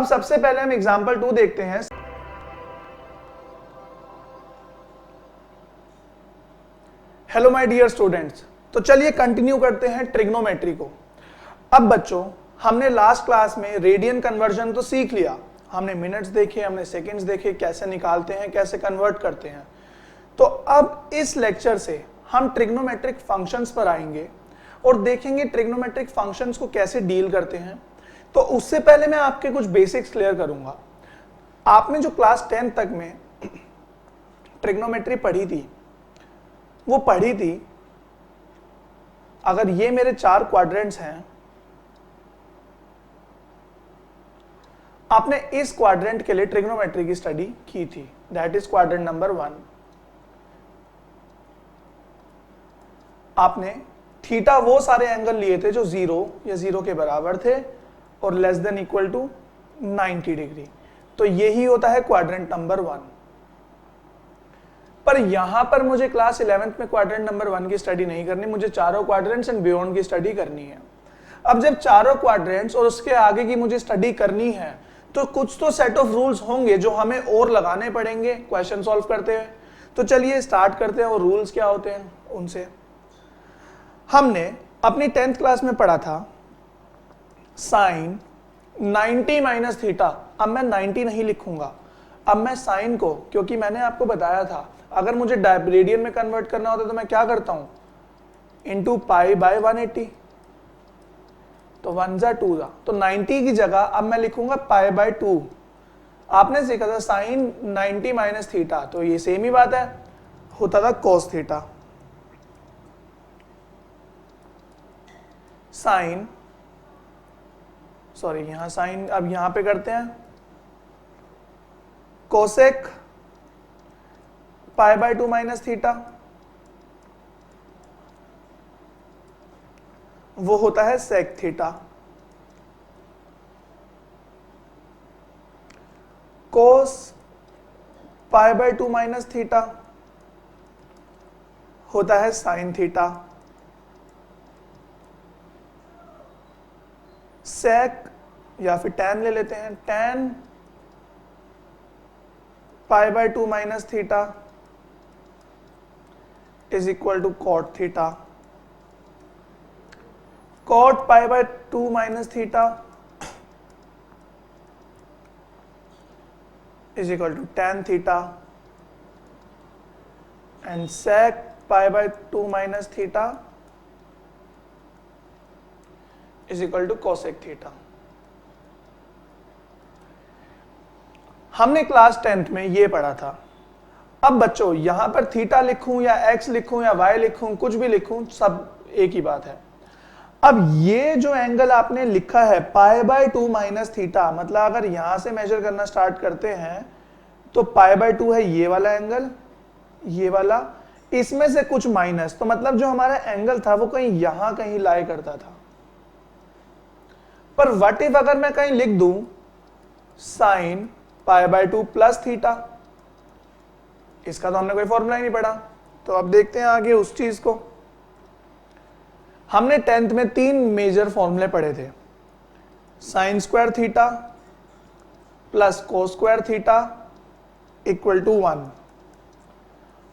अब सबसे पहले हम एग्जांपल 2 देखते हैं। हेलो माय डियर स्टूडेंट्स, तो चलिए कंटिन्यू करते हैं ट्रिग्नोमेट्री को। अब बच्चों, हमने लास्ट क्लास में रेडियन कन्वर्जन तो सीख लिया, हमने मिनट्स देखे, हमने सेकंड्स देखे, कैसे निकालते हैं, कैसे कन्वर्ट करते हैं। तो अब इस लेक्चर से हम ट्रिग्नोमेट्रिक फंक्शंस पर आएंगे और देखेंगे ट्रिग्नोमेट्रिक फंक्शंस को कैसे डील करते हैं। तो उससे पहले मैं आपके कुछ बेसिक्स क्लियर करूंगा। आपने जो क्लास 10 तक में ट्रिग्नोमेट्री पढ़ी थी, वो पढ़ी थी, अगर ये मेरे 4 क्वाड्रेंट्स हैं, आपने इस क्वाड्रेंट के लिए ट्रिग्नोमेट्री की स्टडी की थी, दैट इज क्वाड्रेंट नंबर 1। आपने थीटा वो सारे एंगल लिए थे जो 0 या 0 के बराबर थे और less than equal to 90 degree. तो यही होता है क्वाड्रेंट नंबर 1। पर यहां पर मुझे क्लास 11th में क्वाड्रेंट नंबर 1 की स्टडी नहीं करनी, मुझे चारों क्वाड्रेंट्स एंड बियॉन्ड की स्टडी करनी है। अब जब चारों क्वाड्रेंट्स और उसके आगे की मुझे स्टडी करनी है, तो कुछ तो सेट ऑफ रूल्स होंगे जो हमें और लगाने पड़ेंगे क्वेश्चन सॉल्व करते हुए। तो चलिए स्टार्ट करते हैं। वो रूल्स क्या होते हैं उनसे। हमने अपनी 10th क्लास में पढ़ा था साइन 90 माइनस थीटा। अब मैं 90 नहीं लिखूंगा, अब मैं साइन को, क्योंकि मैंने आपको बताया था अगर मुझे रेडियन में कन्वर्ट करना होता तो मैं क्या करता हूं, इंटू पाई बाय 180, तो 1 जा 2 जा, तो 90 की जगह अब मैं लिखूंगा पाई बाय 2। आपने सीखा था साइन 90 माइनस थीटा, तो ये सेम ही बात है, होता था कॉस थीटा। साइन, सॉरी यहां साइन, अब यहां पे करते हैं cosec pi by 2 minus theta, वो होता है sec theta. Cos pi by 2 minus theta होता है साइन थीटा। सेक या फिर टैन ले लेते हैं, tan pi by 2 minus theta is equal to cot theta. Cot pi by 2 minus theta is equal to tan theta and sec pi by 2 minus theta is equal to cosec theta. हमने class 10th में ये पढ़ा था। अब बच्चों यहां पर theta लिखूं या एक्स लिखूं या वाई लिखूं, कुछ भी लिखूं, सब एक ही बात है। अब ये जो एंगल आपने लिखा है पाई बाय 2 माइनस थीटा, मतलब अगर यहां से मेजर करना स्टार्ट करते हैं तो पाई बाय 2 है ये वाला एंगल, ये वाला, इसमें से कुछ माइनस, तो मतलब जो हमारा एंगल था वो कहीं यहां कहीं लाई करता था। पर व्हाट इफ अगर मैं कहीं लिख दूं sign pi by 2 plus theta, इसका तो हमने कोई फॉर्मूला ही नहीं पढ़ा। तो अब देखते हैं आगे उस चीज को। हमने 10th में 3 मेजर फॉर्मूले पढ़े थे, sine square theta plus cos square theta equal to 1,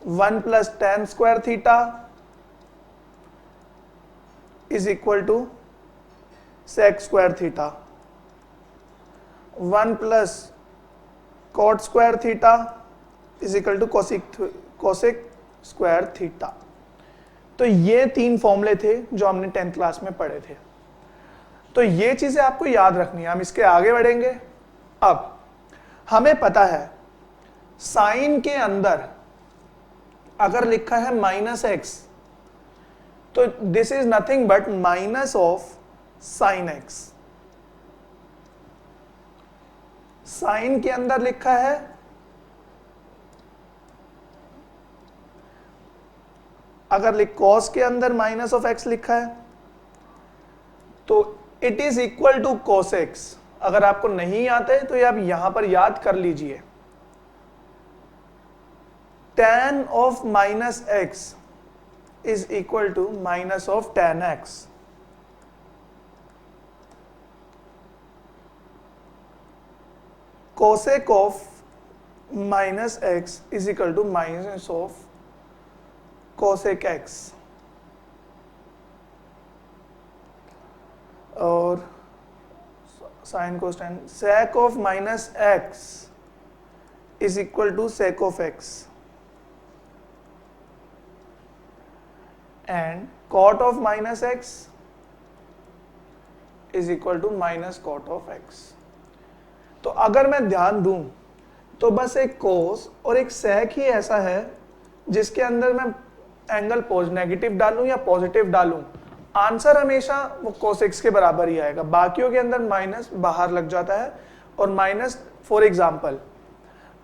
1 plus tan square theta is equal to sec square theta, 1 plus cot square theta is equal to cosec square theta. तो ये 3 फॉर्मूले थे जो हमने 10th क्लास में पढ़े थे। तो ये चीजें आपको याद रखनी है। हम इसके आगे बढ़ेंगे। अब हमें पता है साइन के अंदर अगर लिखा है माइनस एक्स, तो this is nothing but minus of sine x. Sine के अंदर लिखा है, अगर कॉस के अंदर माइनस ऑफ एक्स लिखा है तो it is equal to cos x. अगर आपको नहीं आते तो ये आप यहां पर याद कर लीजिए, tan of minus x is equal to minus of tan x. Cosec of minus x is equal to minus of cosec x, और sine cosine sec of minus x is equal to sec of x, and cot of minus x is equal to minus cot of x. तो अगर मैं ध्यान दूं तो बस एक कोस और एक सेक ही ऐसा है जिसके अंदर मैं एंगल नेगेटिव डालूं या पॉजिटिव डालूं, आंसर हमेशा वो cos x के बराबर ही आएगा। बाकियों के अंदर माइनस बाहर लग जाता है, और माइनस फॉर एग्जाम्पल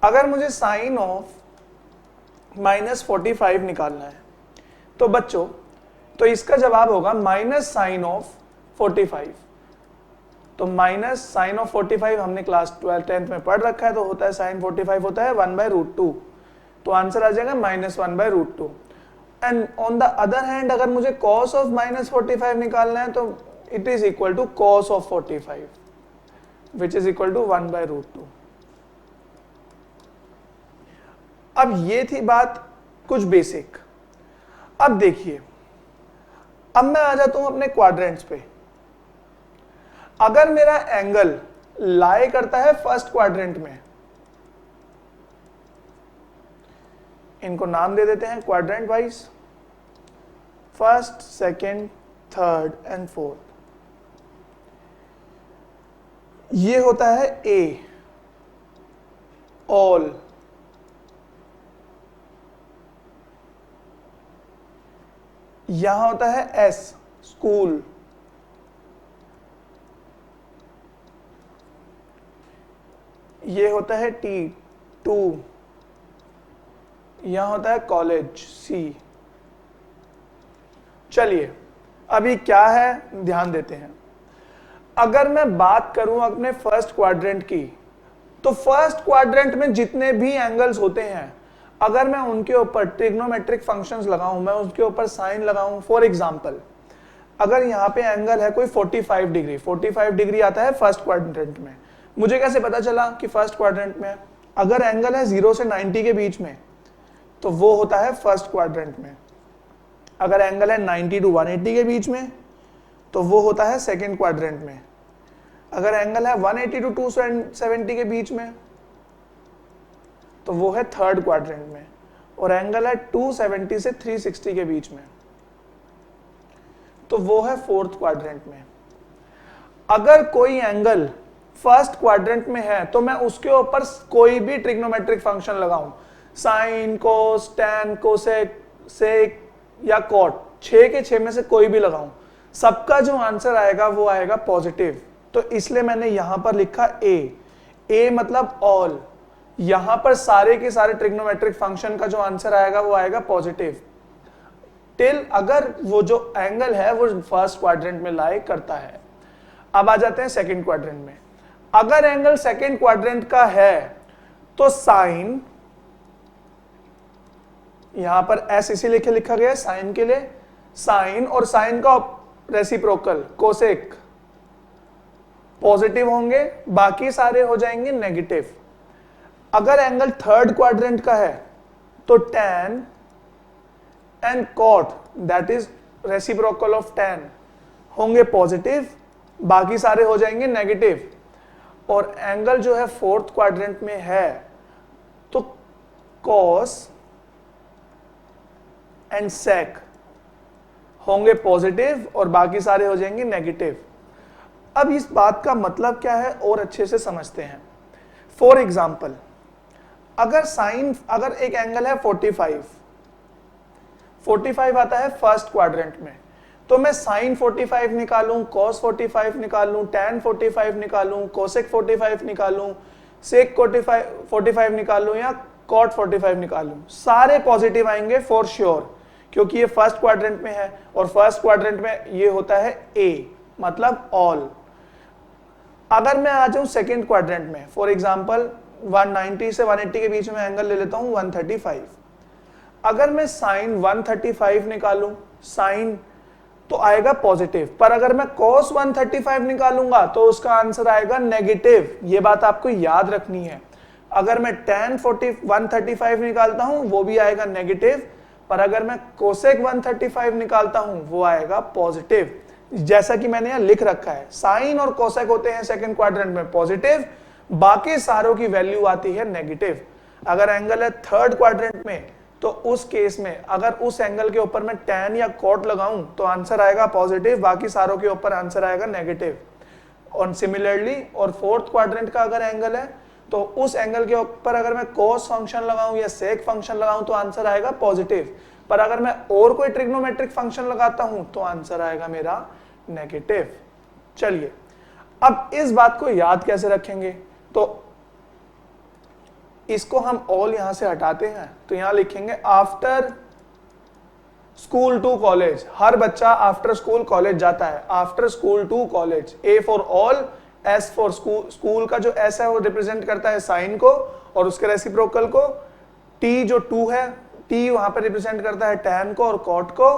अगर मुझे साइन ऑफ माइनस 45 निकालना है तो बच्चों, तो इसका जवाब होगा माइनस साइन ऑफ 45। तो माइनस साइन ऑफ 45 हमने क्लास 10th में पढ़ रखा है, तो होता है साइन 45 होता है 1/√2, तो आंसर आ जाएगा -1/√2। And on the other hand अगर मुझे cos ऑफ -45 निकालना है तो it is equal to cos of 45 which is equal to 1/√2। अब ये थी बात कुछ बेसिक। अब देखिए, अब मैं आ जाता हूं अपने क्वाड्रेंट्स पे। अगर मेरा एंगल लाई करता है फर्स्ट क्वाड्रेंट में, इनको नाम दे देते हैं quadrant wise, first, second, third and fourth. ये होता है ए, ऑल। यहां होता है एस, स्कूल। ये होता है टी, टू। यहां होता है कॉलेज, सी। चलिए अभी क्या है ध्यान देते हैं। अगर मैं बात करूं अपने फर्स्ट क्वाड्रेंट की, तो फर्स्ट क्वाड्रेंट में जितने भी एंगल्स होते हैं, अगर मैं उनके ऊपर ट्रिग्नोमेट्रिक फंक्शंस लगाऊं, मैं उसके ऊपर साइन लगाऊं। फॉर एग्जांपल अगर यहां पे एंगल है कोई 45 डिग्री, 45 डिग्री आता है फर्स्ट क्वाड्रेंट में। मुझे कैसे पता चला कि फर्स्ट क्वाड्रेंट में? अगर एंगल है 0 से 90 के बीच में तो वो होता है फर्स्ट क्वाड्रेंट में। अगर एंगल है 90 टू 180 के बीच में तो वो होता है सेकंड क्वाड्रेंट में। अगर एंगल है 180 टू 270 के बीच में तो वो है थर्ड क्वाड्रेंट में। और एंगल है 270 से 360 के बीच में तो वो है फोर्थ क्वाड्रेंट में। अगर कोई एंगल फर्स्ट क्वाड्रेंट में है तो मैं उसके ऊपर कोई भी ट्रिग्नोमेट्रिक फंक्शन लगाऊं, साइन, कोस, टैन, कोसेक, सेक या कॉट, 6 के 6 में से कोई भी लगाऊं, सबका जो आंसर आएगा वो आएगा पॉजिटिव। तो इसलिए मैंने यहां पर लिखा ए मतलब ऑल। यहां पर सारे के सारे ट्रिग्नोमेट्रिक फंक्शन का जो आंसर आएगा वो आएगा पॉजिटिव, टिल अगर वो जो एंगल है वो फर्स्ट क्वाड्रेंट में लाई करता है। अब आ जाते हैं सेकंड क्वाड्रेंट में। अगर एंगल सेकंड क्वाड्रेंट का है तो साइन, यहां पर एस इसीलिए लिखा गया है साइन के लिए, साइन और साइन का रेसिप्रोकल कोसेक पॉजिटिव होंगे, बाकी सारे हो जाएंगे नेगेटिव। अगर एंगल थर्ड क्वाड्रेंट का है तो tan and cot, that is reciprocal of tan, होंगे पॉजिटिव, बाकी सारे हो जाएंगे नेगेटिव। और एंगल जो है फोर्थ क्वाड्रेंट में है तो कॉस एंड सेक होंगे पॉजिटिव और बाकी सारे हो जाएंगे नेगेटिव। अब इस बात का मतलब क्या है और अच्छे से समझते हैं। फॉर एग्जाम्पल अगर एक एंगल है 45 आता है फर्स्ट क्वाड्रेंट में, तो मैं साइन 45 निकालूं, कॉस 45 निकालूं, टैन 45 निकालूं, कोसेक 45 निकालूं, सेक 45 निकालूं या कॉट 45 निकालूं, सारे पॉजिटिव आएंगे फॉर श्योर, क्योंकि ये फर्स्ट क्वाड्रेंट में है और फर्स्ट क्वाड्रेंट में ये होता है ए मतलब ऑल। अगर मैं आ जाऊं सेकंड क्वाड्रेंट में, फॉर एग्जांपल 190 से 180 के बीच में एंगल ले लेता हूं 135। अगर मैं साइन 135 निकालूं, साइन तो आएगा पॉजिटिव, पर अगर मैं cos 135 निकालूंगा तो उसका आंसर आएगा नेगेटिव। ये बात आपको याद रखनी है। अगर मैं tan 135 निकालता हूं वो भी आएगा नेगेटिव, पर अगर मैं cosec 135 निकालता हूं वो आएगा पॉजिटिव। जैसा कि मैंने यहां लिख रखा है, साइन और कोसेक होते हैं सेकंड क्वाड्रेंट में पॉजिटिव, बाकी सारों की वैल्यू आती है नेगेटिव। अगर एंगल है थर्ड क्वाड्रेंट में तो उस केस में अगर उस एंगल के ऊपर मैं tan या cot लगाऊं तो आंसर आएगा पॉजिटिव, बाकी सारों के ऊपर आंसर आएगा नेगेटिव। और सिमिलरली और फोर्थ क्वाड्रेंट का अगर एंगल है तो उस एंगल के ऊपर अगर मैं cos फंक्शन लगाऊं या sec फंक्शन लगाऊं तो आंसर आएगा पॉजिटिव, पर अगर मैं और कोई ट्रिग्नोमेट्रिक फंक्शन लगाता हूं तो आंसर आएगा मेरा नेगेटिव। चलिए अब इस बात को याद कैसे रखेंगे, तो इसको हम ऑल यहां से हटाते हैं तो यहां लिखेंगे आफ्टर स्कूल टू कॉलेज। हर बच्चा आफ्टर स्कूल कॉलेज जाता है, after school to college. A for all, S for school, school का जो एस है वो रिप्रेजेंट करता है साइन को और उसके रेसिप्रोकल को, टी जो टू है टी वहां पर रिप्रेजेंट करता है tan को और cot को,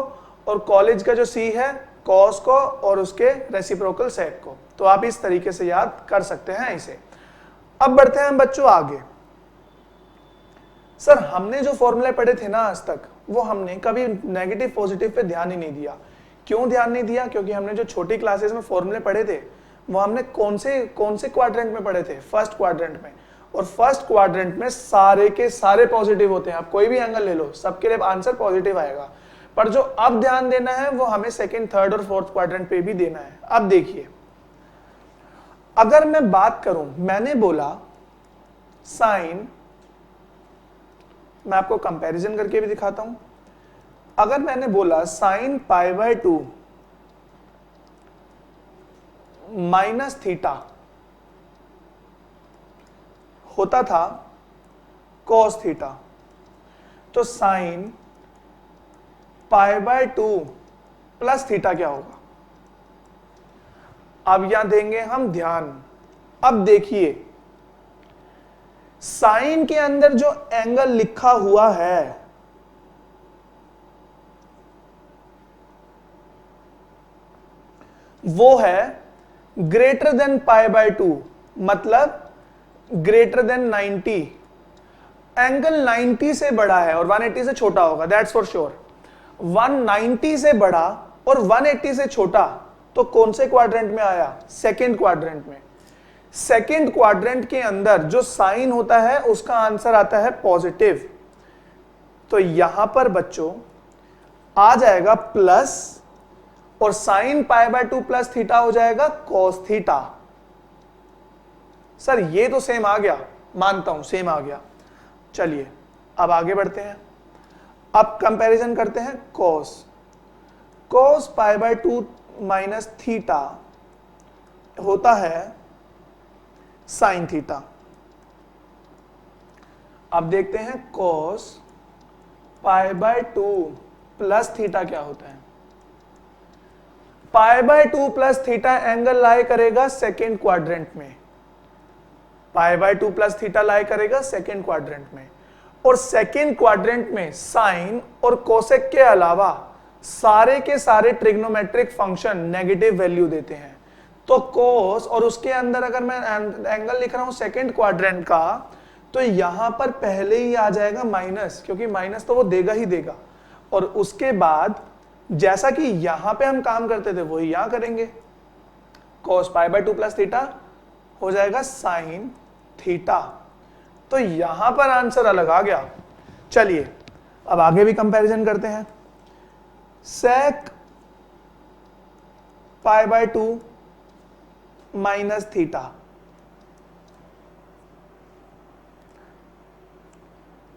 और कॉलेज का जो सी है cos को और उसके रेसिप्रोकल sec को। तो आप इस तरीके से याद कर सकते हैं इसे। अब बढ़ते हैं हम बच्चों आगे। सर हमने जो फॉर्मूले पढ़े थे ना आज तक वो हमने कभी नेगेटिव पॉजिटिव पे ध्यान ही नहीं दिया। क्यों ध्यान नहीं दिया? क्योंकि हमने जो छोटी क्लासेस में फॉर्मूले पढ़े थे वो हमने कौन से क्वाड्रेंट में पढ़े थे? फर्स्ट क्वाड्रेंट में। और फर्स्ट क्वाड्रेंट में सारे के सारे पॉजिटिव होते हैं, आप कोई भी एंगल ले लो सबके लिए आंसर पॉजिटिव आएगा। पर जो अब ध्यान देना है वो हमें सेकंड, थर्ड और फोर्थ क्वाड्रेंट पे भी देना है। अब देखिए, अगर मैं बात करूं, मैंने बोला साइन, मैं आपको कंपैरिजन करके भी दिखाता हूं। अगर मैंने बोला साइन π/2 माइनस थीटा होता था cos थीटा, तो साइन π/2 प्लस थीटा क्या होगा? अब यहां देंगे हम ध्यान। अब देखिए साइन के अंदर जो एंगल लिखा हुआ है वो है ग्रेटर देन π/2, मतलब ग्रेटर देन 90। एंगल 90 से बड़ा है और 180 से छोटा होगा, दैट्स फॉर श्योर। 190 से बड़ा और 180 से छोटा तो कौन से क्वाड्रेंट में आया? सेकंड क्वाड्रेंट में। सेकंड क्वाड्रेंट के अंदर जो साइन होता है उसका आंसर आता है पॉजिटिव। तो यहां पर बच्चों आ जाएगा प्लस, और साइन π/2 प्लस थीटा हो जाएगा cos थीटा। सर ये तो सेम आ गया, मानता हूं सेम आ गया। चलिए अब आगे बढ़ते हैं। अब कंपैरिजन करते हैं cos π/2 माइनस थीटा होता है साइन थीटा। अब देखते हैं cos π/2 प्लस थीटा क्या होता है। π/2 प्लस थीटा एंगल लाई करेगा सेकेंड क्वाड्रेंट में, π/2 प्लस थीटा लाई करेगा सेकेंड क्वाड्रेंट में, और सेकेंड क्वाड्रेंट में साइन और कोसेक के अलावा सारे के सारे ट्रिग्नोमेट्रिक फंक्शन नेगेटिव वैल्यू देते हैं। तो कोस, और उसके अंदर अगर मैं एंगल लिख रहा हूं सेकेंड क्वाड्रेंट का, तो यहां पर पहले ही आ जाएगा माइनस, क्योंकि माइनस तो वो देगा ही देगा। और उसके बाद जैसा कि यहां पे हम काम करते थे वही यहां करेंगे, cos π/2 प्लस थीटा हो जाएगा साइन थीटा। तो यहां पर आंसर अलग आ गया। चलिए अब आगे भी कंपैरिजन करते हैं। sec π/2 माइनस थीटा,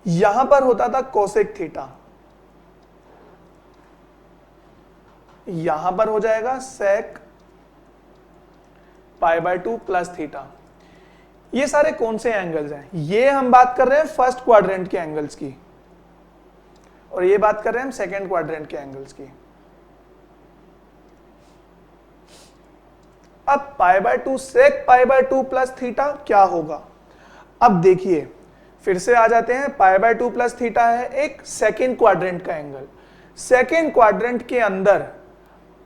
यहां पर होता था कोसेक थीटा, यहां पर हो जाएगा sec π/2 प्लस थीटा। ये सारे कौन से एंगल्स हैं? ये हम बात कर रहे हैं फर्स्ट क्वाड्रेंट के एंगल्स की, और ये बात कर रहे हैं हम सेकेंड क्वाड्रेंट के एंगल्स की। अब π/2 sec π/2 प्लस थीटा क्या होगा? अब देखिए फिर से आ जाते हैं। π/2 प्लस थीटा है एक सेकेंड क्वाड्रेंट का एंगल। सेकेंड क्वाड्रेंट के अंदर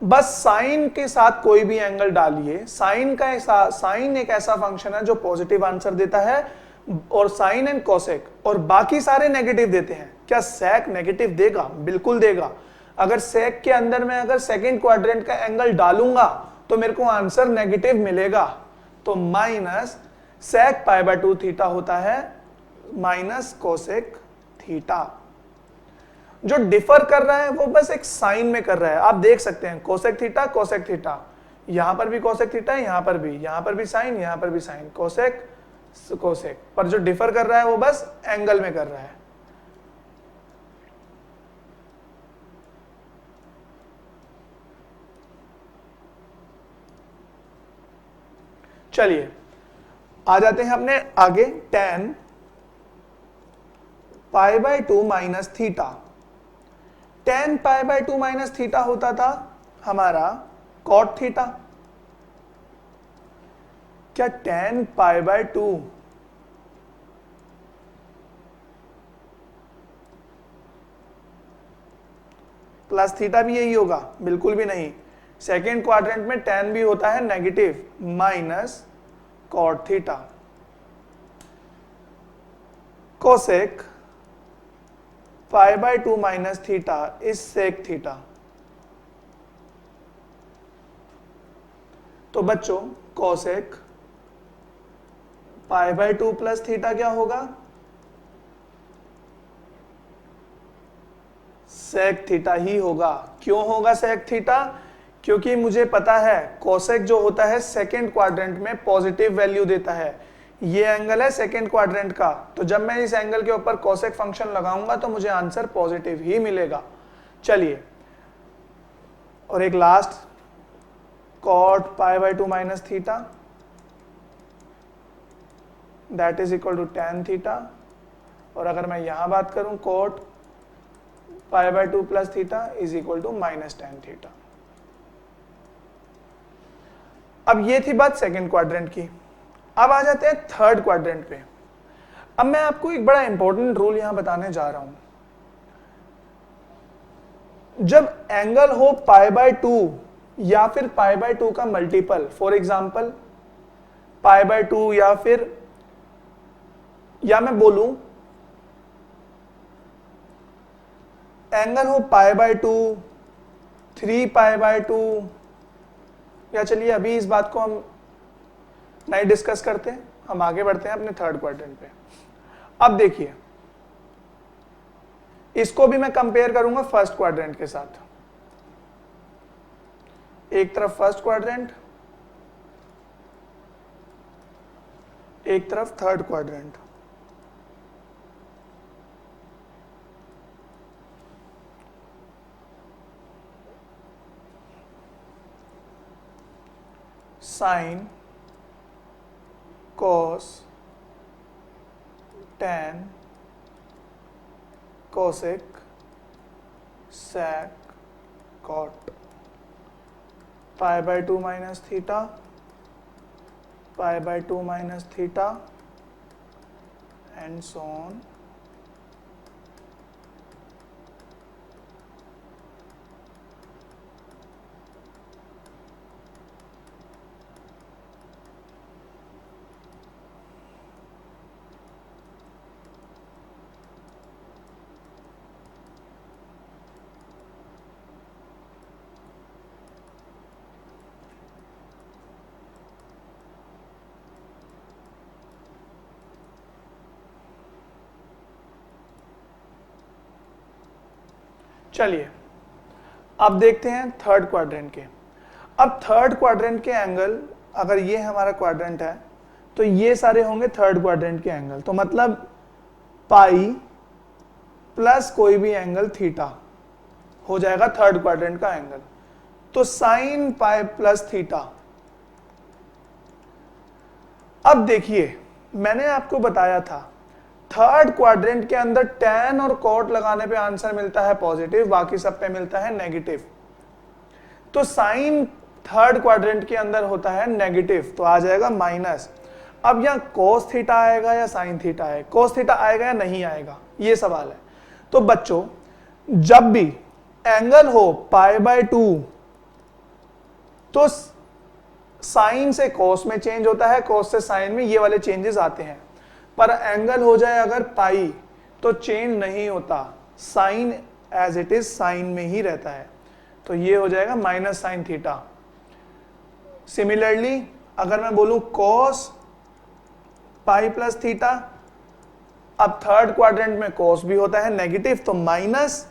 बस साइन के साथ कोई भी एंगल डालिए। साइन एक ऐसा फंक्शन है जो पॉजिटिव आंसर देता है, और साइन एंड कोसेक, और बाकी सारे नेगेटिव देते हैं। क्या सेक नेगेटिव देगा? बिल्कुल देगा। अगर सेक के अंदर मैं अगर सेकंड क्वाड्रेंट का एंगल डालूंगा तो मेरे को आंसर नेगेटिव मिलेगा। तो minus sec pi by 2 theta होता है माइनस कोसेक थीटा। जो डिफर कर रहा है वो बस एक साइन में कर रहा है। आप देख सकते हैं कोसेक थीटा, यहां पर भी कोसेक थीटा है, यहां पर भी साइन, यहां पर भी साइन, कोसेक कोसेक, पर जो डिफर कर रहा है वो बस एंगल में कर रहा है। चलिए आ जाते हैं अपने आगे। tan pi by 2 minus theta. tan pi by 2 minus theta होता था हमारा cot थीटा। क्या tan pi by 2 plus theta भी यही होगा? बिल्कुल भी नहीं। सेकेंड क्वाड्रेंट में tan भी होता है negative, minus cot theta. Cosec pi by 2 minus theta is sec theta. तो बच्चों cosec pi by 2 plus theta क्या होगा? सेक थीटा ही होगा। क्यों होगा सेक थीटा? क्योंकि मुझे पता है कोसेक जो होता है सेकंड क्वाड्रेंट में पॉजिटिव वैल्यू देता है। ये एंगल है सेकंड क्वाड्रेंट का, तो जब मैं इस एंगल के ऊपर कोसेक फंक्शन लगाऊंगा तो मुझे आंसर पॉजिटिव ही मिलेगा। चलिए, और एक last cot pi by 2 minus theta that is equal to tan theta. और अगर मैं यहां बात करूं cot pi by 2 plus theta is equal to minus tan theta. अब ये थी बात सेकंड क्वाड्रेंट की। अब आ जाते हैं थर्ड क्वाड्रेंट पे। अब मैं आपको एक बड़ा इंपॉर्टेंट रूल यहां बताने जा रहा हूं। जब एंगल हो पाई बाय 2 या फिर पाई बाय 2 का multiple, for example pi by 2, या मैं बोलूं एंगल हो पाई बाय 2, 3 पाई बाय 2, या चलिए अभी इस बात को हम नहीं डिस्कस करते, हम आगे बढ़ते हैं अपने थर्ड क्वाड्रेंट पे। अब देखिए, इसको भी मैं कंपेयर करूंगा फर्स्ट क्वाड्रेंट के साथ। एक तरफ फर्स्ट क्वाड्रेंट, एक तरफ third quadrant. Sine, cos, tan, cosec, sec, cot, pi by 2 minus theta, pi by 2 minus theta, and so on. चलिए अब देखते हैं थर्ड क्वाड्रेंट के। अब थर्ड क्वाड्रेंट के एंगल, अगर ये हमारा क्वाड्रेंट है तो ये सारे होंगे थर्ड क्वाड्रेंट के एंगल। तो मतलब पाई प्लस कोई भी एंगल थीटा हो जाएगा थर्ड क्वाड्रेंट का एंगल। तो साइन पाई प्लस थीटा। अब देखिए, मैंने आपको बताया था थर्ड क्वाड्रेंट के अंदर tan और cot लगाने पे आंसर मिलता है पॉजिटिव, बाकी सब पे मिलता है नेगेटिव। तो साइन थर्ड क्वाड्रेंट के अंदर होता है नेगेटिव, तो आ जाएगा माइनस। अब यहाँ cos थीटा आएगा या साइन थीटा आएगा? cos थीटा आएगा या नहीं आएगा, ये सवाल है। तो बच्चों, जब भी एंगल हो पाई बाय 2 तो साइन से कॉस में चेंज होता है, कॉस से साइन में, ये वाले चेंजेस आते हैं। पर एंगल हो जाए अगर पाई तो चेंज नहीं होता, sine as it is sine में ही रहता है, तो ये हो जाएगा माइनस साइन थीटा। सिमिलरली अगर मैं बोलूं कॉस पाई प्लस थीटा, अब थर्ड क्वाड्रेंट में कॉस भी होता है नेगेटिव, तो माइनस,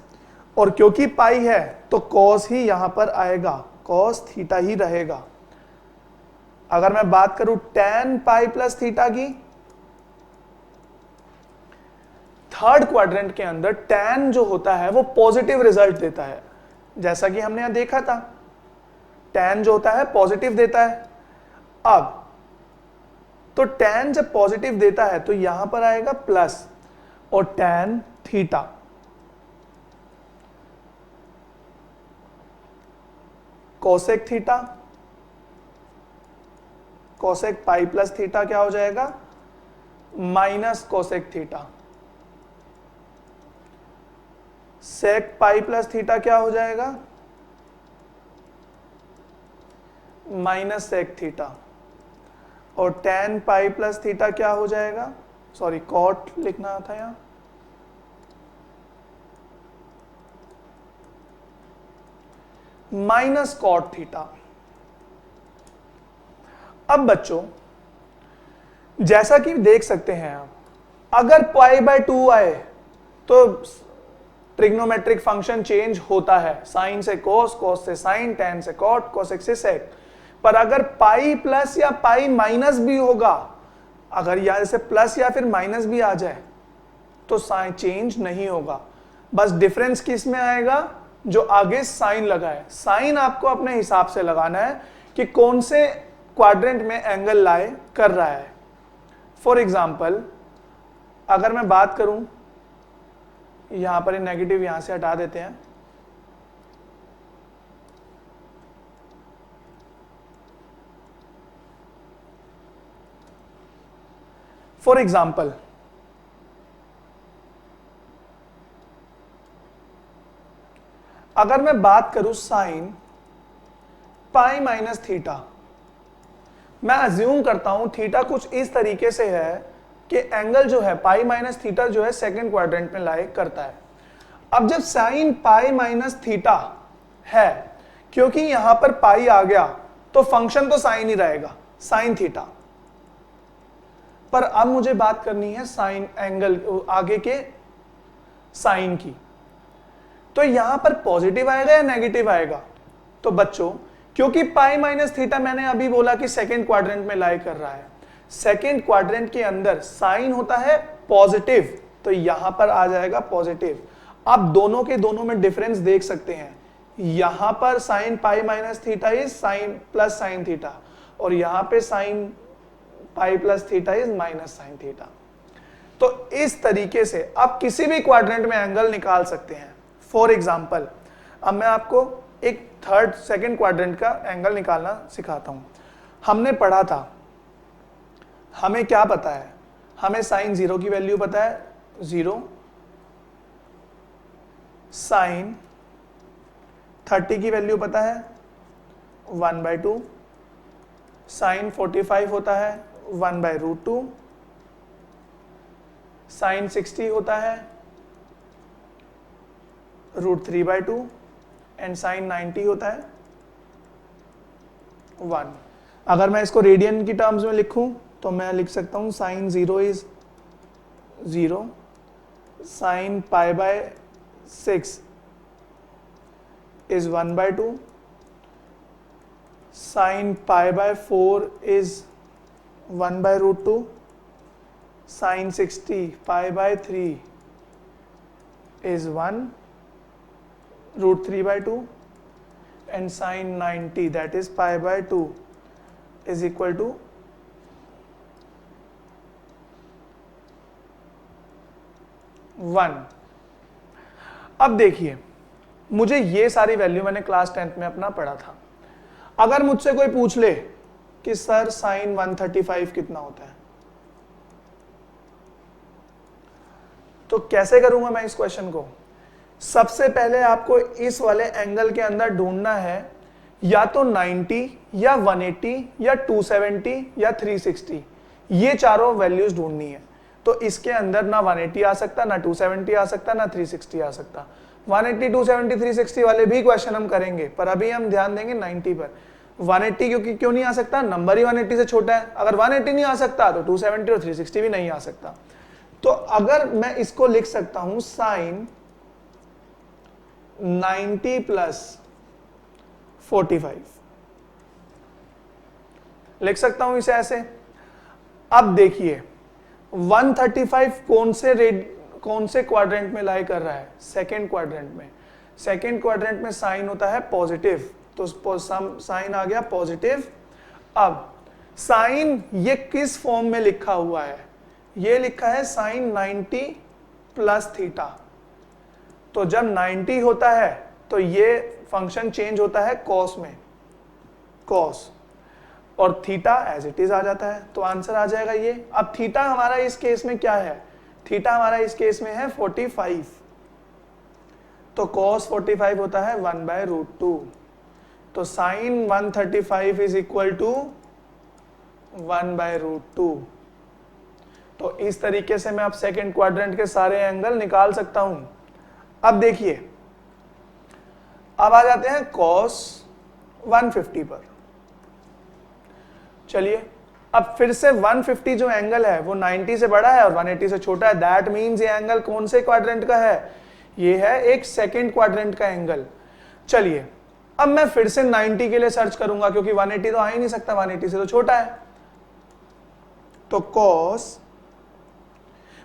और क्योंकि पाई है तो कॉस ही यहां पर आएगा, कॉस थीटा ही रहेगा। अगर मैं बात करूं tan पाई प्लस थीटा की, थर्ड क्वाड्रेंट के अंदर tan जो होता है वो पॉजिटिव रिजल्ट देता है, जैसा कि हमने यहां देखा था, tan जो होता है पॉजिटिव देता है। अब तो tan जब पॉजिटिव देता है तो यहां पर आएगा प्लस, और tan theta, cosec theta, cosec पाई प्लस थीटा क्या हो जाएगा, माइनस कोसेक थीटा, सेक पाई प्लस थीटा क्या हो जाएगा, माइनस सेक थीटा, और tan पाई प्लस थीटा क्या हो जाएगा, सॉरी कॉट लिखना था यहां, माइनस कॉट थीटा। अब बच्चों जैसा कि देख सकते हैं आप, अगर पाई बाय 2 आए तो ट्रिग्नोमेट्रिक फंक्शन चेंज होता है, साइन से कोस, कोस से साइन, tan से कॉट, कोसेक से सेक। पर अगर पाई प्लस या पाई माइनस भी होगा, अगर यहां से प्लस या फिर माइनस भी आ जाए तो साइन चेंज नहीं होगा, बस डिफरेंस किस में आएगा, जो आगे साइन लगा है। साइन आपको अपने हिसाब से लगाना है कि कौन से क्वाड्रेंट में एंगल लाई कर रहा है। फॉर एग्जाम्पल अगर मैं बात करूं, यहां पर नेगेटिव यहां से हटा देते हैं, फॉर एग्जाम्पल अगर मैं बात करूं साइन पाई माइनस थीटा, मैं अज्यूम करता हूं थीटा कुछ इस तरीके से है कि एंगल जो है पाई माइनस थीटा जो है सेकंड क्वाड्रेंट में लाई करता है। अब जब साइन पाई माइनस थीटा है, क्योंकि यहां पर पाई आ गया तो फंक्शन तो साइन ही रहेगा, साइन थीटा। पर अब मुझे बात करनी है साइन एंगल आगे के साइन की, तो यहां पर पॉजिटिव आएगा या नेगेटिव आएगा, तो बच्चों क्योंकि पाई माइनस थीटा मैंने अभी बोला कि सेकंड क्वाड्रेंट में लाई कर रहा है, सेकंड क्वाड्रेंट के अंदर साइन होता है पॉजिटिव, तो यहां पर आ जाएगा पॉजिटिव। आप दोनों के दोनों में डिफरेंस देख सकते हैं, यहां पर sine pi minus theta is sine plus sine theta, और यहां पे sine pi plus theta is minus sine theta. तो इस तरीके से आप किसी भी क्वाड्रेंट में एंगल निकाल सकते हैं। फॉर एग्जाम्पल अब मैं आपको एक थर्ड सेकंड क्वाड्रेंट का एंगल निकालना सिखाता हूं। हमने पढ़ा था, हमें क्या पता है, हमें साइन 0 की वैल्यू पता है 0, साइन 30 की वैल्यू पता है 1/2, साइन 45 होता है 1/√2, साइन 60 होता है √3/2, एंड साइन 90 होता है 1। अगर मैं इसको रेडियन की टर्म्स में लिखूं तो मैं लिख सकता हूं sine 0 is 0, sine pi by 6 is 1/2, sine pi by 4 is 1/√2, sine 60 pi by 3 is 1√3/2, and sin 90 that is pi by 2 is equal to 1। अब देखिए, मुझे ये सारी वैल्यू मैंने क्लास 10th में अपना पढ़ा था। अगर मुझसे कोई पूछ ले कि सर साइन 135 कितना होता है, तो कैसे करूंगा मैं इस क्वेश्चन को। सबसे पहले आपको इस वाले एंगल के अंदर ढूंढना है या तो 90 या 180 या 270 या 360, ये चारों वैल्यूज ढूंढनी है। तो इसके अंदर ना 180 आ सकता, ना 270 आ सकता, ना 360 आ सकता। 180, 270, 360 वाले भी क्वेश्चन हम करेंगे, पर अभी हम ध्यान देंगे 90 पर। 180 क्योंकि क्यों नहीं आ सकता, नंबर ही 180 से छोटा है। अगर 180 नहीं आ सकता तो 270 और 360 भी नहीं आ सकता। तो अगर मैं इसको लिख सकता हूं साइन 90 प्लस 45, लिख सकता हूं इसे ऐसे। अब देखिए 135 कौन से क्वाड्रेंट में लाई कर रहा है, सेकेंड क्वाड्रेंट में। सेकेंड क्वाड्रेंट में साइन होता है पॉजिटिव, तो साइन आ गया पॉजिटिव। अब साइन ये किस फॉर्म में लिखा हुआ है, ये लिखा है साइन 90 प्लस थीटा। तो जब 90 होता है तो ये फंक्शन चेंज होता है कॉस में, कॉस, और थीटा एज इट इज आ जाता है। तो आंसर आ जाएगा ये। अब थीटा हमारा इस केस में क्या है, थीटा हमारा इस केस में है 45, तो cos 45 होता है 1/√2। तो साइन 135 इज इक्वल टू 1/√2। तो इस तरीके से मैं अब सेकेंड क्वाड्रेंट के सारे एंगल निकाल सकता हूं। अब देखिए, अब आ जाते हैं cos 150 पर। चलिए, अब फिर से 150 जो एंगल है वो 90 से बड़ा है और 180 से छोटा है। दैट मीन्स ये एंगल कौन से क्वाड्रेंट का है, ये है एक सेकेंड क्वाड्रेंट का एंगल। चलिए, अब मैं फिर से 90 के लिए सर्च करूंगा क्योंकि 180 तो आ ही नहीं सकता, 180 से तो छोटा है। तो cos,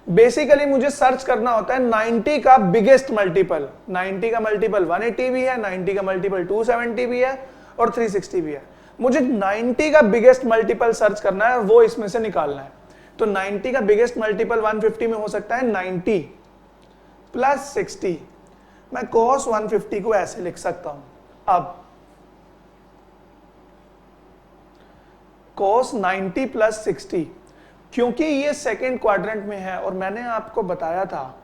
बेसिकली मुझे सर्च करना होता है 90 का बिगेस्ट मल्टीपल। 90 का मल्टीपल 180 भी है, 90 का मल्टीपल 270 भी है और 360 भी है। मुझे 90 का बिगेस्ट मल्टीपल सर्च करना है, वो इसमें से निकालना है। तो 90 का बिगेस्ट मल्टीपल 150 में हो सकता है 90 प्लस 60। मैं cos 150 को ऐसे लिख सकता हूं। अब cos 90 प्लस 60, क्योंकि ये सेकेंड क्वाड्रेंट में है और मैंने आपको बताया था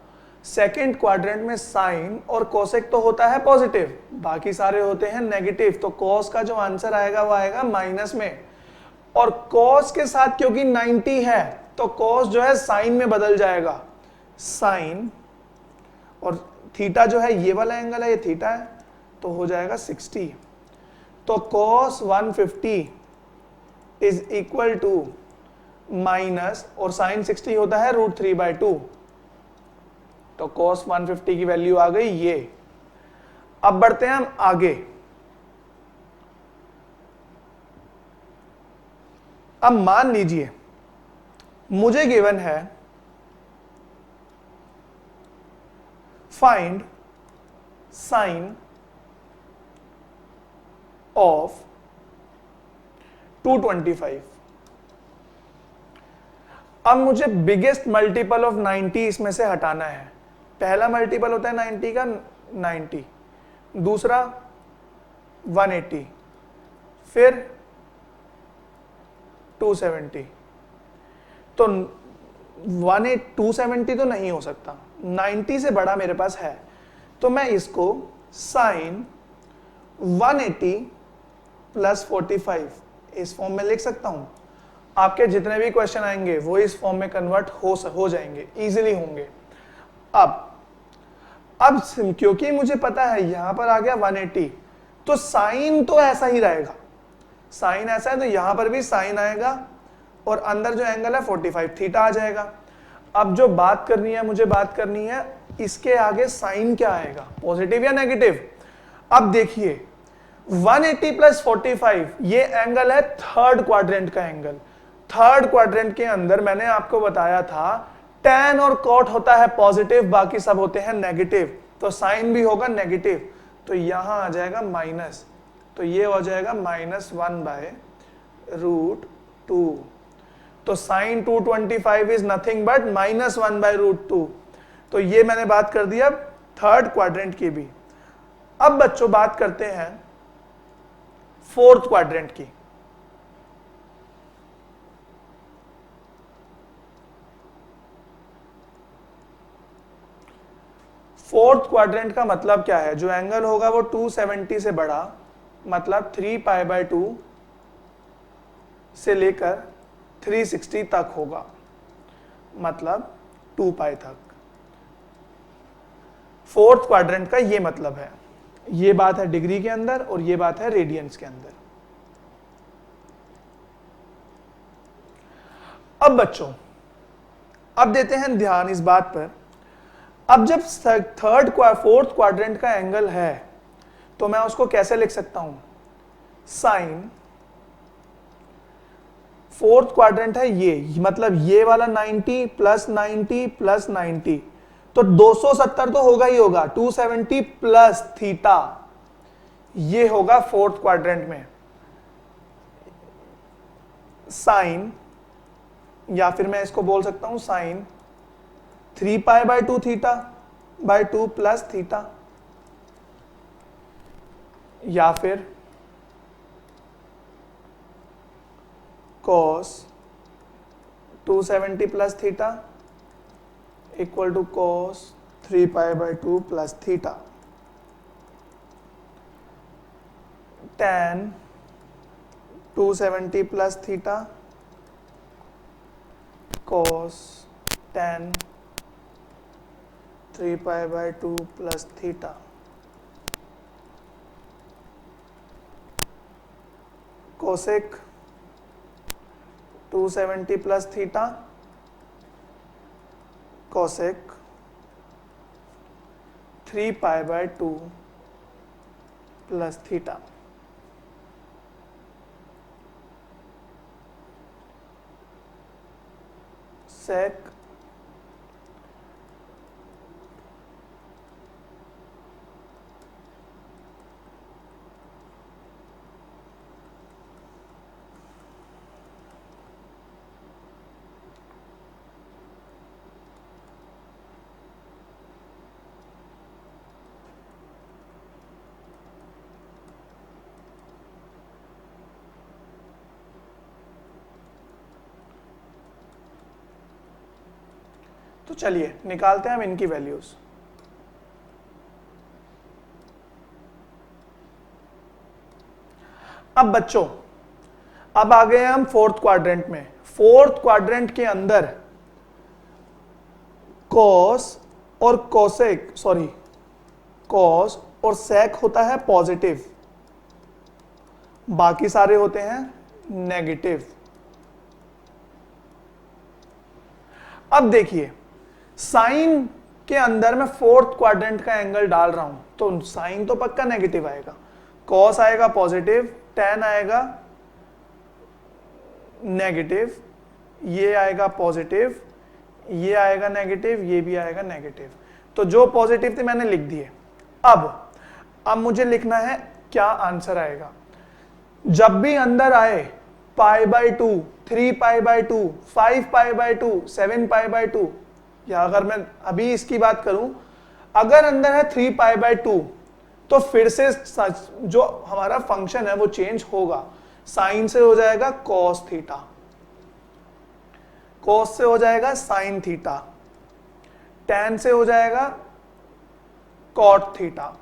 सेकेंड क्वाड्रेंट में साइन और कोसेक तो होता है पॉजिटिव, बाकी सारे होते हैं नेगेटिव। तो cos का जो आंसर आएगा वो आएगा माइनस में, और cos के साथ क्योंकि 90 है तो cos जो है साइन में बदल जाएगा, साइन, और थीटा जो है ये वाला एंगल है, ये थीटा है, तो हो जाएगा 60। तो cos 150 is equal to minus, और साइन 60 होता है √3/2। तो cos 150 की वैल्यू आ गई ये। अब बढ़ते हैं हम आगे। अब मान लीजिए मुझे गिवन है फाइंड साइन ऑफ 225। अब मुझे बिगेस्ट मल्टीपल ऑफ 90 इसमें से हटाना है। पहला मल्टीपल होता है 90 का 90, दूसरा 180, फिर 270। तो 270 तो नहीं हो सकता, 90 से बड़ा मेरे पास है। तो मैं इसको साइन 180 प्लस 45 इस फॉर्म में लिख सकता हूं। आपके जितने भी क्वेश्चन आएंगे वो इस फॉर्म में कन्वर्ट हो जाएंगे, इजीली होंगे। अब क्योंकि मुझे पता है यहां पर आ गया 180, तो साइन तो ऐसा ही रहेगा, साइन ऐसा है तो यहां पर भी साइन आएगा, और अंदर जो एंगल है 45 थीटा आ जाएगा। अब जो बात करनी है, मुझे बात करनी है इसके आगे साइन क्या आएगा, पॉजिटिव या नेगेटिव। अब देखिए 180 प्लस 45 ये एंगल है थर्ड क्वाड्रेंट का एंगल। थर्ड क्वाड्रेंट के अंदर मैंने आपको बताया था tan और cot होता है पॉजिटिव, बाकी सब होते हैं नेगेटिव, तो साइन भी होगा नेगेटिव, तो यहां आ जाएगा माइनस, तो ये हो जाएगा -1/√2। तो साइन 225 इज नथिंग बट -1/√2। तो ये मैंने बात कर दी अब थर्ड क्वाड्रेंट की भी। अब बच्चों बात करते हैं फोर्थ क्वाड्रेंट की। फोर्थ क्वाड्रेंट का मतलब क्या है, जो एंगल होगा वो 270 से बड़ा मतलब 3π/2 से लेकर 360 तक होगा, मतलब 2π तक। फोर्थ क्वाड्रेंट का ये मतलब है। ये बात है डिग्री के अंदर और ये बात है रेडियंस के अंदर। अब बच्चों, अब देते हैं ध्यान इस बात पर, अब जब फोर्थ क्वाड्रेंट का एंगल है तो मैं उसको कैसे लिख सकता हूं? साइन, फोर्थ क्वाड्रेंट है ये, मतलब ये वाला 90 प्लस 90 प्लस 90, तो 270 तो होगा ही होगा, 270 प्लस थीटा, ये होगा फोर्थ क्वाड्रेंट में। साइन, या फिर मैं इसको बोल सकता हूं sine 3π/2 theta by 2 plus theta, या फिर cos 270 plus theta equal to cos 3π/2 plus theta, tan 270 plus theta cos tan 3π/2 plus theta, cosec 270 plus theta cosec 3π/2 plus theta. sec तो चलिए निकालते हैं हम इनकी वैल्यूज। अब बच्चों, अब आ गए हम फोर्थ क्वाड्रेंट में। फोर्थ क्वाड्रेंट के अंदर कॉस और कोसेक, सॉरी, कॉस और सेक होता है पॉजिटिव, बाकी सारे होते हैं नेगेटिव। अब देखिए, साइन के अंदर मैं फोर्थ क्वाड्रेंट का एंगल डाल रहा हूं, तो साइन तो पक्का नेगेटिव आएगा, कॉस आएगा पॉजिटिव, टैन आएगा नेगेटिव, ये आएगा पॉजिटिव, ये आएगा नेगेटिव, ये भी आएगा नेगेटिव। तो जो पॉजिटिव थे मैंने लिख दिए। अब मुझे लिखना है क्या आंसर आएगा। जब भी अंदर आए π/2, 3π/2, 5π/2, 7π/2, या अगर मैं अभी इसकी बात करूं, अगर अंदर है 3π/2 तो फिर से जो हमारा फंक्शन है वो चेंज होगा। साइन से हो जाएगा cos थीटा, cos से हो जाएगा sin थीटा, tan से हो जाएगा cot थीटा,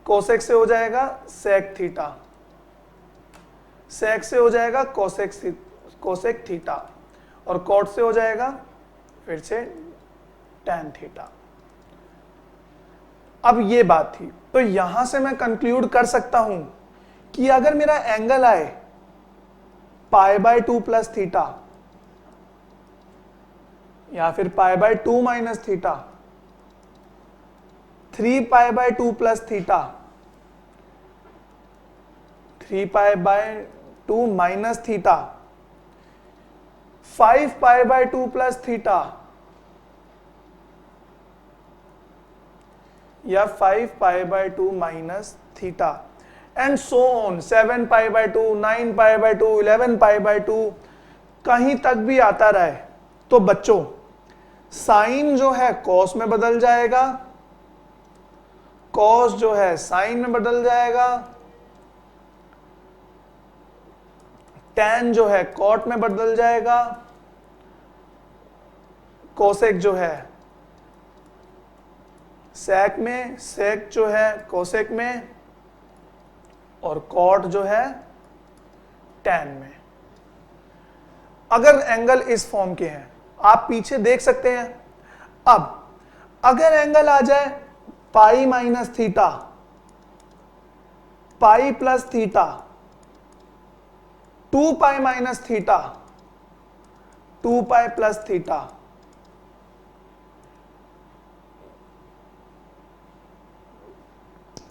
cosec से हो जाएगा sec थीटा, sec से हो जाएगा cosec थीटा, और cot से हो जाएगा फिर से tan थीटा। अब ये बात थी, तो यहां से मैं कंक्लूड कर सकता हूं कि अगर मेरा एंगल आए π/2 प्लस थीटा या फिर π/2 minus theta, 3π/2 plus theta, 3π/2 minus theta, 5π/2 plus theta, या 5π/2 minus theta, and so on, 7π/2, 9π/2, 11π/2, कहीं तक भी आता रहे। तो बच्चों, साइन जो है कॉस में बदल जाएगा, कॉस जो है साइन में बदल जाएगा, टैन जो है कॉट में बदल जाएगा, कोसेक जो है सेक में, सेक जो है कोसेक में, और कॉट जो है tan में। अगर एंगल इस फॉर्म के हैं, आप पीछे देख सकते हैं। अब अगर एंगल आ जाए pi minus theta, pi plus theta, 2 pi minus theta, 2 pi plus theta,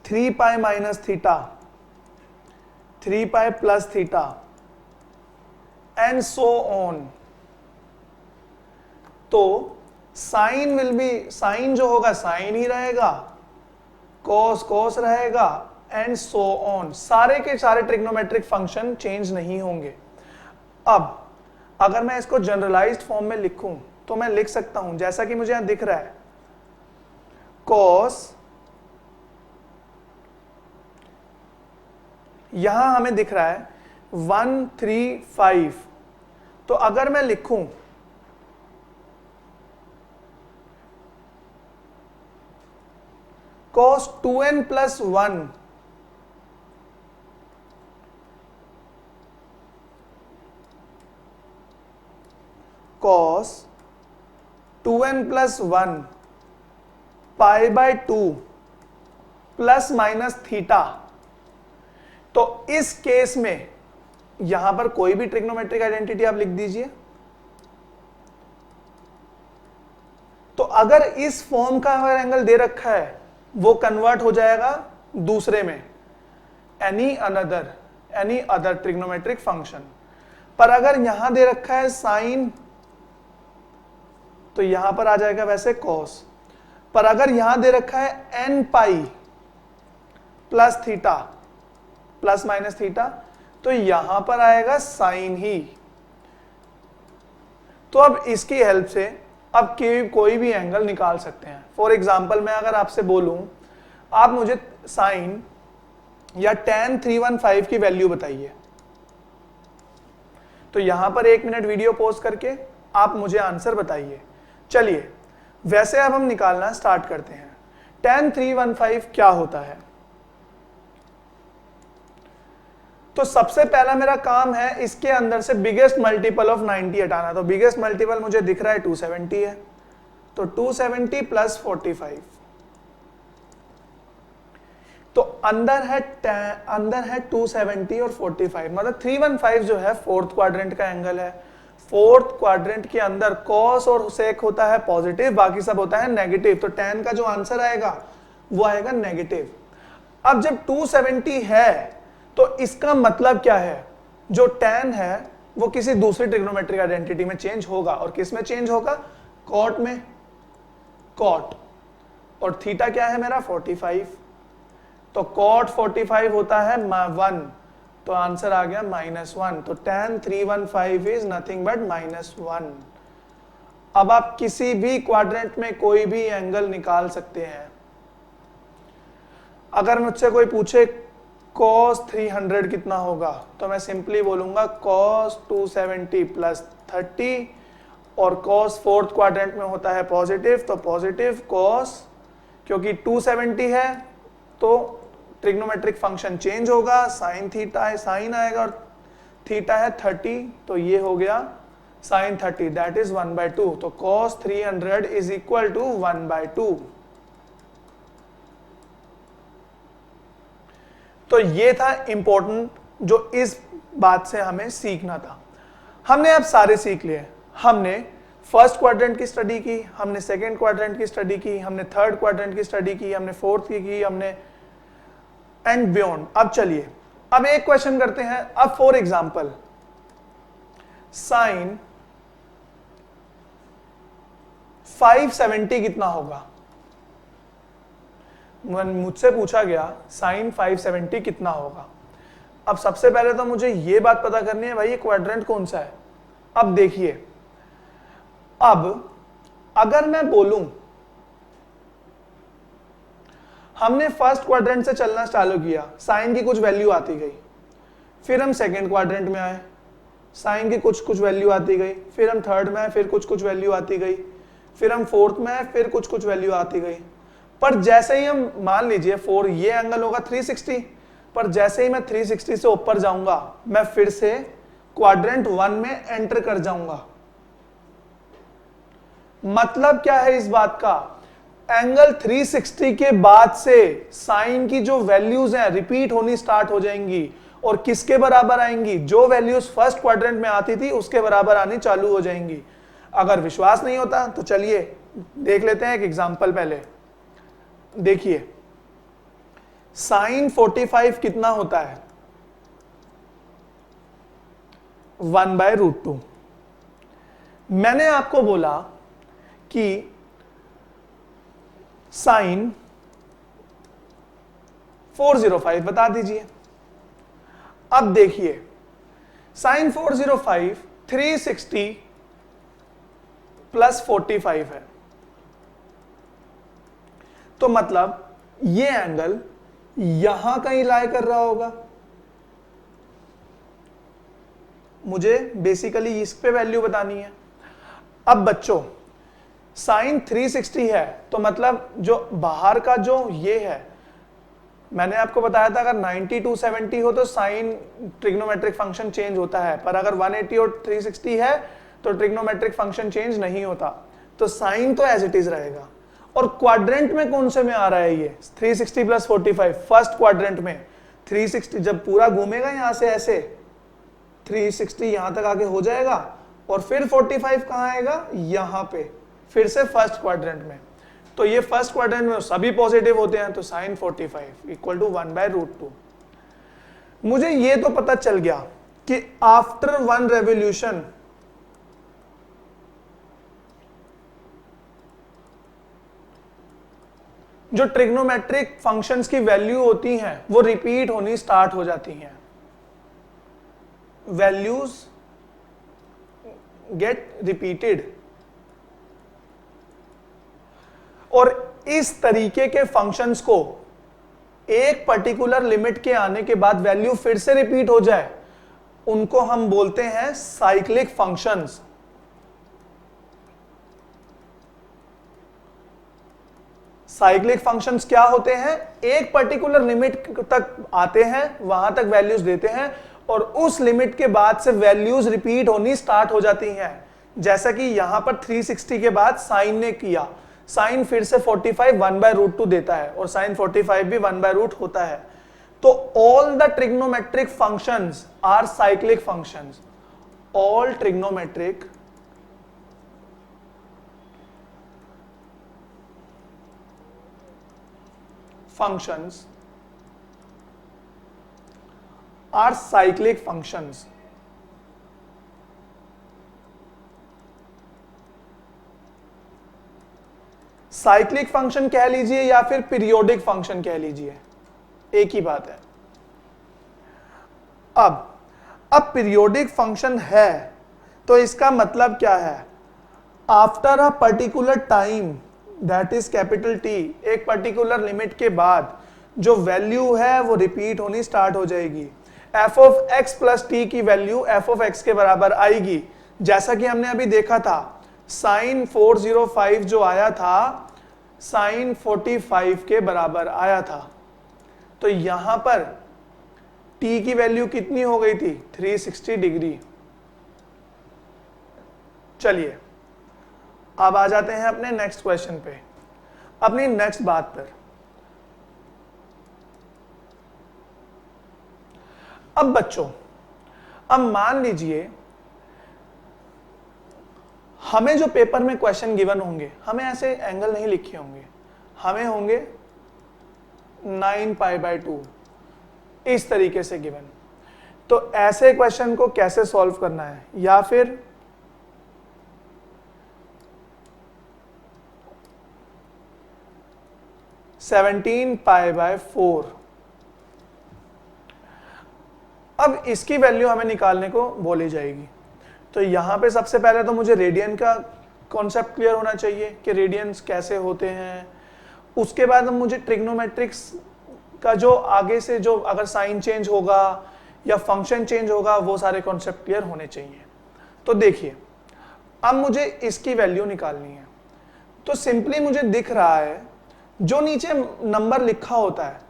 3 pi minus theta, 3 pi plus theta, and so on. तो साइन विल बी, साइन जो होगा साइन ही रहेगा, कॉस कॉस रहेगा, एंड सो ऑन। सारे के सारे trigonometric function change नहीं होंगे। अब अगर मैं इसको जनरलाइज्ड फॉर्म में लिखूं तो मैं लिख सकता हूं जैसा कि मुझे यहां दिख रहा है, कॉस, यहां हमें दिख रहा है 1 3 5। तो अगर मैं लिखूं cos 2n plus 1 cos 2n plus 1 pi by 2 plus minus theta. तो इस केस में यहां पर कोई भी ट्रिग्नोमेट्रिक आइडेंटिटी आप लिख दीजिए। तो अगर इस फॉर्म का अगर एंगल दे रखा है वो कन्वर्ट हो जाएगा दूसरे में, एनी अदर ट्रिग्नोमेट्रिक फंक्शन। पर अगर यहां दे रखा है साइन तो यहां पर आ जाएगा वैसे कॉस। पर अगर यहां दे रखा है n pi plus theta plus minus theta तो यहां पर आएगा साइन ही। तो अब इसकी हेल्प से अब कोई भी एंगल निकाल सकते हैं। फॉर एग्जाम्पल मैं अगर आपसे बोलूं आप मुझे साइन या tan 315 की वैल्यू बताइए, तो यहां पर 1 मिनट वीडियो पॉज करके आप मुझे आंसर बताइए। चलिए वैसे अब हम निकालना स्टार्ट करते हैं। tan 315 क्या होता है? तो सबसे पहला मेरा काम है इसके अंदर से बिगेस्ट मल्टीपल ऑफ 90 हटाना। तो बिगेस्ट मल्टीपल मुझे दिख रहा है 270 है, तो 270 प्लस 45। तो अंदर है 270 और 45, मतलब 315 जो है फोर्थ क्वाड्रेंट का एंगल है। फोर्थ क्वाड्रेंट के अंदर कॉस और सेक होता है पॉजिटिव, बाकी सब होता है नेगेटिव। तो tan का जो आंसर आएगा वो आएगा नेगेटिव। अब जब 270 है तो इसका मतलब क्या है, जो tan है वो किसी दूसरी ट्रिग्नोमेट्रिक आइडेंटिटी में चेंज होगा। और किस में चेंज होगा? कॉट में, कॉट। और थीटा क्या है मेरा? 45। तो कॉट 45 होता है 1, तो आंसर आ गया -1। तो tan 315 इज नथिंग बट -1। अब आप किसी भी क्वाड्रेंट में कोई भी एंगल निकाल सकते हैं। अगर मुझसे कोई पूछे cos 300 कितना होगा, तो मैं सिंपली बोलूंगा cos 270 प्लस 30, और cos फोर्थ क्वाड्रेंट में होता है पॉजिटिव, तो पॉजिटिव cos, क्योंकि 270 है तो ट्रिग्नोमेट्रिक फंक्शन चेंज होगा, साइन थीटा है, साइन आएगा, और थीटा है 30, तो ये हो गया साइन 30, दैट इज 1/2। तो cos 300 इज इक्वल टू 1/2। तो ये था इंपॉर्टेंट जो इस बात से हमें सीखना था। हमने अब सारे सीख लिए। हमने फर्स्ट क्वाड्रेंट की स्टडी की, हमने सेकंड क्वाड्रेंट की स्टडी की, हमने थर्ड क्वाड्रेंट की स्टडी की, हमने फोर्थ की, हमने एंड बियॉन्ड। अब चलिए अब एक क्वेश्चन करते हैं। अब फॉर एग्जांपल साइन 570 कितना होगा? मुझसे पूछा गया साइन 570 कितना होगा। अब सबसे पहले तो मुझे यह बात पता करनी है भाई ये क्वाड्रेंट कौन सा है। अब देखिए, अब अगर मैं बोलूं हमने फर्स्ट क्वाड्रेंट से चलना चालू किया, साइन की कुछ वैल्यू आती गई, फिर हम सेकंड क्वाड्रेंट में आए, साइन की कुछ वैल्यू आती गई, फिर हम थर्ड में आए, फिर कुछ वैल्यू आती गई, फिर हम फोर्थ में आए, फिर कुछ वैल्यू आती गई। पर जैसे ही हम मान लीजिए ये एंगल होगा 360, पर जैसे ही मैं 360 से ऊपर जाऊंगा मैं फिर से क्वाड्रेंट 1 में एंटर कर जाऊंगा। मतलब क्या है इस बात का, एंगल 360 के बाद से साइन की जो वैल्यूज हैं रिपीट होनी स्टार्ट हो जाएंगी और किसके बराबर आएंगी, जो वैल्यूज फर्स्ट क्वाड्रेंट में आती थी उसके बराबर आनी चालू हो जाएंगी। अगर विश्वास नहीं होता तो चलिए देख लेते हैं एक एग्जांपल। पहले देखिए साइन 45 कितना होता है, 1/√2। मैंने आपको बोला कि साइन 405 बता दीजिए। अब देखिए साइन 405 360 प्लस 45 है, तो मतलब ये एंगल यहां कहीं लाई कर रहा होगा। मुझे बेसिकली इस पे वैल्यू बतानी है। अब बच्चों साइन 360 है तो मतलब जो बाहर का जो ये है, मैंने आपको बताया था अगर 90 to 70 हो तो साइन ट्रिग्नोमेट्रिक फंक्शन चेंज होता है, पर अगर 180 और 360 है तो ट्रिग्नोमेट्रिक फंक्शन चेंज नहीं होता, तो साइन तो एज इट इज रहेगा। और क्वाड्रेंट में कौन से में आ रहा है ये 360 प्लस 45, फर्स्ट क्वाड्रेंट में 360 जब पूरा घूमेगा यहां से ऐसे 360 यहां तक आगे हो जाएगा और फिर 45 कहां आएगा, यहां पे फिर से फर्स्ट क्वाड्रेंट में। तो ये फर्स्ट क्वाड्रेंट में सभी पॉजिटिव होते हैं, तो साइन 45 इक्वल टू 1/√2। मुझे ये तो पता चल गया कि आफ्टर 1 रेवोल्यूशन जो ट्रिग्नोमेट्रिक फंक्शंस की वैल्यू होती हैं वो रिपीट होनी स्टार्ट हो जाती हैं, वैल्यूज गेट रिपीटेड। और इस तरीके के फंक्शंस को एक पर्टिकुलर लिमिट के आने के बाद वैल्यू फिर से रिपीट हो जाए, उनको हम बोलते हैं साइक्लिक फंक्शंस। साइक्लिक फंक्शंस क्या होते हैं, एक पर्टिकुलर लिमिट तक आते हैं, वहां तक वैल्यूज देते हैं और उस लिमिट के बाद से वैल्यूज रिपीट होनी स्टार्ट हो जाती हैं। जैसा कि यहां पर 360 के बाद साइन ने किया, साइन फिर से 45 1/√2 देता है और साइन 45 भी 1/√2 होता है। तो all the trigonometric functions are cyclic functions. All trigonometric functions are cyclic functions। Cyclic function कह लीजिए या फिर पीरियोडिक फंक्शन कह लीजिए, एक ही बात है। अब पीरियोडिक फंक्शन है तो इसका मतलब क्या है, after a particular time that is capital T, एक पर्टिकुलर लिमिट के बाद जो वैल्यू है वो रिपीट होनी स्टार्ट हो जाएगी। F of x plus T की वैल्यू एफ ऑफ एक्स के बराबर आएगी, जैसा कि हमने अभी देखा था साइन 405 जो आया था साइन 45 के बराबर आया था। तो यहां पर t की वैल्यू कितनी हो गई थी, 360 डिग्री। चलिए अब आ जाते हैं अपने नेक्स्ट क्वेश्चन पे, अपनी नेक्स्ट बात पर। अब बच्चों अब मान लीजिए हमें जो पेपर में क्वेश्चन गिवन होंगे, हमें ऐसे एंगल नहीं लिखे होंगे, हमें होंगे 9π/2 इस तरीके से गिवन। तो ऐसे क्वेश्चन को कैसे सॉल्व करना है, या फिर सेवनटीन π/4। अब इसकी वैल्यू हमें निकालने को बोली जाएगी। तो यहां पे सबसे पहले तो मुझे रेडियन का कॉन्सेप्ट क्लियर होना चाहिए कि रेडियंस कैसे होते हैं। उसके बाद मुझे ट्रिग्नोमेट्रिक्स का जो आगे से जो अगर साइन चेंज होगा या फंक्शन चेंज होगा वो सारे कॉन्सेप्ट क्लियर होने चाहिए। तो देखिए अब मुझे इसकी वैल्यू निकालनी है। तो सिंपली मुझे दिख रहा है जो नीचे नंबर लिखा होता है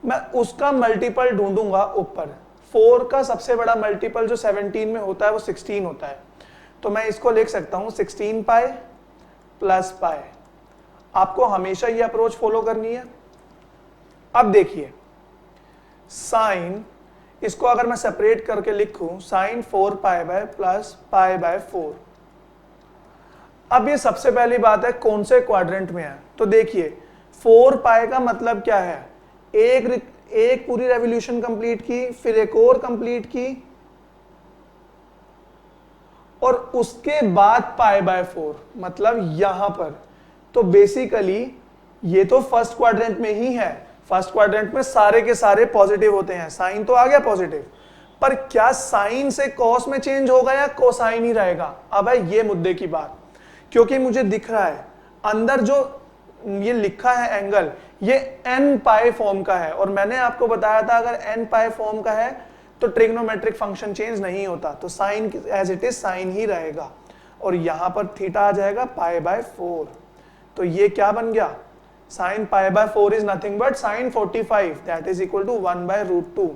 मैं उसका मल्टीपल ढूंढूंगा ऊपर। 4 का सबसे बड़ा मल्टीपल जो 17 में होता है वो 16 होता है, तो मैं इसको लिख सकता हूं 16 पाई प्लस पाई। आपको हमेशा ये अप्रोच फॉलो करनी है। अब देखिए साइन, इसको अगर मैं सेपरेट करके लिखूं sine 4 pi by plus pi by 4। अब ये सबसे पहली बात है कौन से क्वाड्रेंट में है, तो देखिए 4 पाई का मतलब क्या है, एक पूरी रेवोल्यूशन कंप्लीट की, फिर एक और कंप्लीट की, और उसके बाद पाई बाय 4, मतलब यहां पर। तो बेसिकली ये तो फर्स्ट क्वाड्रेंट में ही है, फर्स्ट क्वाड्रेंट में सारे के सारे पॉजिटिव होते हैं, साइन तो आ गया पॉजिटिव, पर क्या साइन से कॉस में चेंज होगा या कोसाइन ही रहेगा? अब है ये मुद्दे की बात, क्योंकि मुझे दिख रहा है अंदर जो ये लिखा है एंगल, ये n पाई फॉर्म का है, और मैंने आपको बताया था अगर n पाई फॉर्म का है तो ट्रिग्नोमेट्रिक फंक्शन चेंज नहीं होता, तो sine as it is sine ही रहेगा, और यहां पर थीटा आ जाएगा पाई बाय 4। तो ये क्या बन गया, sine pi by 4 is nothing but sine 45, that is equal to 1/√2।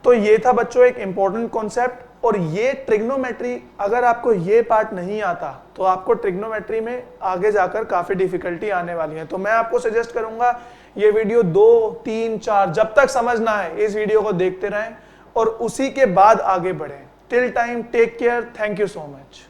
तो ये था बच्चों एक इंपॉर्टेंट कॉन्सेप्ट। और ये ट्रिग्नोमेट्री, अगर आपको ये पार्ट नहीं आता तो आपको ट्रिग्नोमेट्री में आगे जाकर काफी डिफिकल्टी आने वाली है। तो मैं आपको सजेस्ट करूंगा ये वीडियो 2, 3, 4 जब तक समझ ना आए इस वीडियो को देखते रहें और उसी के बाद आगे बढ़ें। Till time take care, thank you so much.